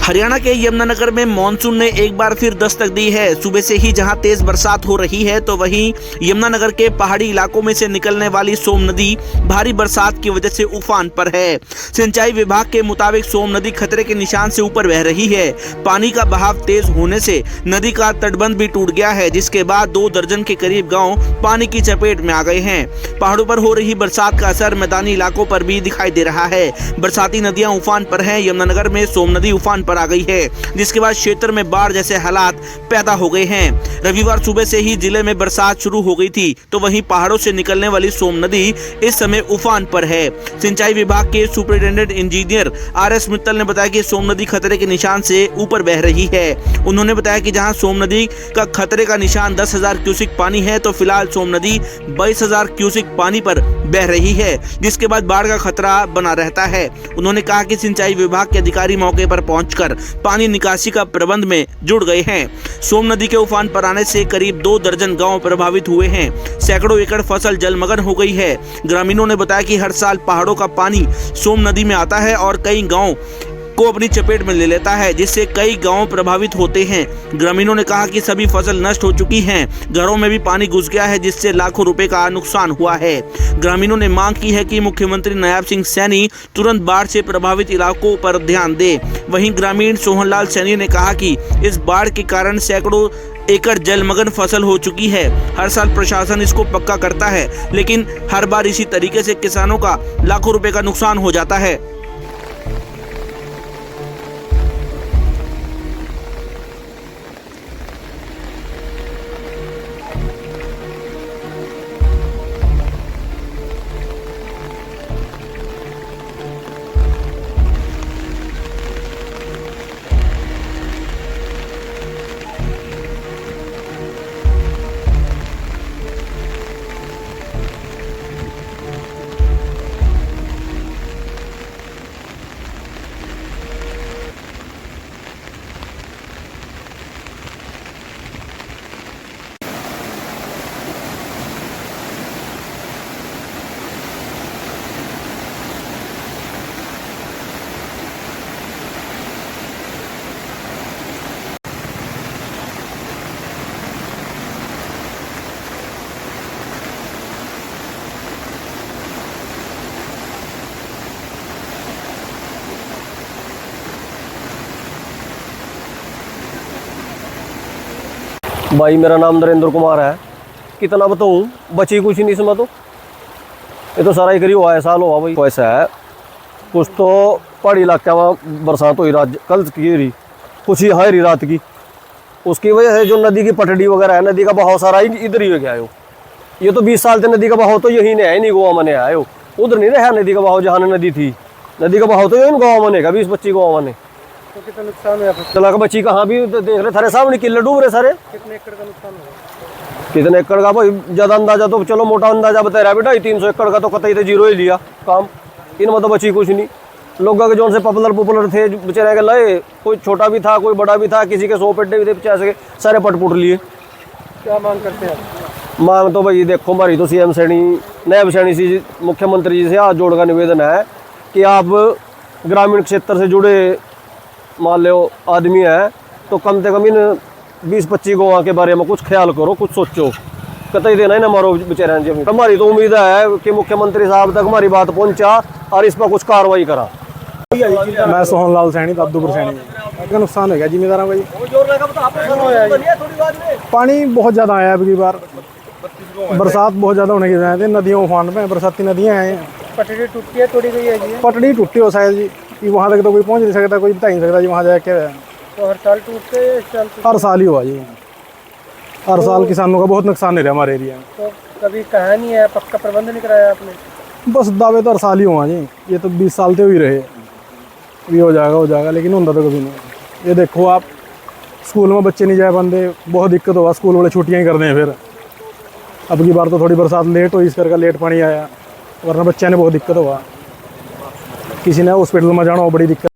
हरियाणा के यमुनानगर में मानसून ने एक बार फिर दस्तक दी है। सुबह से ही जहां तेज बरसात हो रही है तो वहीं यमुनानगर के पहाड़ी इलाकों में से निकलने वाली सोम नदी भारी बरसात की वजह से उफान पर है। सिंचाई विभाग के मुताबिक सोम नदी खतरे के निशान से ऊपर बह रही है। पानी का बहाव तेज होने से नदी का तटबंध भी टूट गया है, जिसके बाद 2 दर्जन के करीब गाँव पानी की चपेट में आ गए हैं। पहाड़ों पर हो रही बरसात का असर मैदानी इलाकों पर भी दिखाई दे रहा है। बरसाती नदियां उफान पर हैं। यमुनानगर में सोम नदी उफान पर आ गई है, जिसके बाद क्षेत्र में बाढ़ जैसे हालात पैदा हो गए हैं। रविवार सुबह से ही जिले में बरसात शुरू हो गई थी, तो वहीं पहाड़ों से निकलने वाली सोम नदी इस समय उफान पर है। सिंचाई विभाग के सुपरिटेंडेंट इंजीनियर RS मित्तल ने बताया कि सोम नदी खतरे के निशान से ऊपर बह रही है। उन्होंने बताया कि जहां सोम नदी का खतरे का निशान 10,000 क्यूसिक पानी है, तो फिलहाल सोम नदी 22,000 क्यूसिक पानी पर बह रही है, जिसके बाद बाढ़ का खतरा बना रहता है। उन्होंने कहा कि सिंचाई विभाग के अधिकारी मौके पर पहुंचकर पानी निकासी का प्रबंध में जुड़ गए हैं। सोम नदी के उफान पर आने से करीब 2 दर्जन गांव प्रभावित हुए हैं। सैकड़ों एकड़ फसल जलमग्न हो गई है। ग्रामीणों ने बताया कि हर साल पहाड़ों का पानी सोम नदी में आता है और कई गांव को अपनी चपेट में ले लेता है, जिससे कई गांव प्रभावित होते हैं। ग्रामीणों ने कहा कि सभी फसल नष्ट हो चुकी हैं, घरों में भी पानी घुस गया है, जिससे लाखों रुपए का नुकसान हुआ है। ग्रामीणों ने मांग की है कि मुख्यमंत्री नायब सिंह सैनी तुरंत बाढ़ से प्रभावित इलाकों पर ध्यान दे। वहीं ग्रामीण सोहनलाल सैनी ने कहा कि इस बाढ़ के कारण सैकड़ों एकड़ जलमग्न फसल हो चुकी है। हर साल प्रशासन इसको पक्का करता है, लेकिन हर बार इसी तरीके से किसानों का लाखों रुपए का नुकसान हो जाता है। भाई मेरा नाम नरेंद्र कुमार है। कितना बताऊँ, बची कुछ नहीं इसमें तो। ये तो सारा ही करीब हुआ है, साल हुआ भाई। ऐसा है कुछ तो पहाड़ी इलाके में बरसात हुई रात कल की रही, कुछ ही है रही रात की। उसकी वजह से जो नदी की पटड़ी वगैरह है, नदी का बहाव सारा ही इधर ही हो गया है। ये तो 20 साल से नदी का बहाव तो यही नहीं है, नहीं गोवा में आयो। उधर नहीं रहा नदी का बहाव, जहाँ नदी थी नदी का बहाव तो यही गोवा में का 20-25 गोवा में। तो कितना नुकसान है? चला बच्ची कहाँ भी देख रहे थारे सामने किले डूब रहे सारे। कितने एकड़ का नुकसान होगा? कितने एकड़ का भाई ज्यादा अंदाजा तो चलो मोटा अंदाजा बता रहा बेटा, 300 एकड़ का तो कतई तो जीरो ही लिया काम। इनमें तो बची कुछ नहीं। लोगों के जो से पॉपुलर थे बेचारे के लए, कोई छोटा भी था कोई बड़ा भी था, किसी के 100 पेड्डे भी थे 50 के, सारे पटपुट लिए। क्या मांग करते हैं? मांग तो भाई देखो, हमारी तो CM सैनी नायब सैनी से मुख्यमंत्री जी से हाथ जोड़ का निवेदन है कि आप ग्रामीण क्षेत्र से जुड़े मान लो आदमी है, तो कम से कम इन 20-25 गाँव के बारे में कुछ ख्याल करो, कुछ सोचो। कतई देना ही ना मारो बेचारे जमीन। हमारी तो उम्मीद है कि मुख्यमंत्री साहब तक हमारी बात पहुंचा और इस पर कुछ कार्रवाई करा। मैं सोहनलाल सैनी दादूपुर सैनी का नुकसान हो गया जिम्मेदार भाई। पानी बहुत ज़्यादा आया अब की बार, बरसात बहुत ज़्यादा होने की वजह से नदियों उफान पे, बरसाती नदियाँ हैं। पटड़ी टूटी है, तोड़ी गई है जी। पटड़ी टूटी हो शायद जी, वहाँ तक तो कोई पहुँच नहीं सकता, कोई बता नहीं सकता जी वहाँ जाके। तो हर साल टूटते हैं? हर साल ही हुआ जी, हर साल किसानों का बहुत नुकसान नहीं रहा हमारे एरिया में। तो कभी कहा नहीं है, पक्का प्रबंध नहीं कराया आपने? बस दावे तो हर साल ही हुआ जी, ये तो 20 साल से ही रहे। भी हो जाएगा लेकिन होता तो कभी नहीं। ये देखो आप, स्कूल में बच्चे नहीं जाए बंदे, बहुत दिक्कत होगा। स्कूल वाले छुट्टियाँ ही कर दें फिर। अब की बार तो थोड़ी बरसात लेट हुई, इस करके लेट पानी आया, वरना बच्चे ने बहुत दिक्कत हुआ। किसी ने हॉस्पिटल में जाना हो, बड़ी दिक्कत।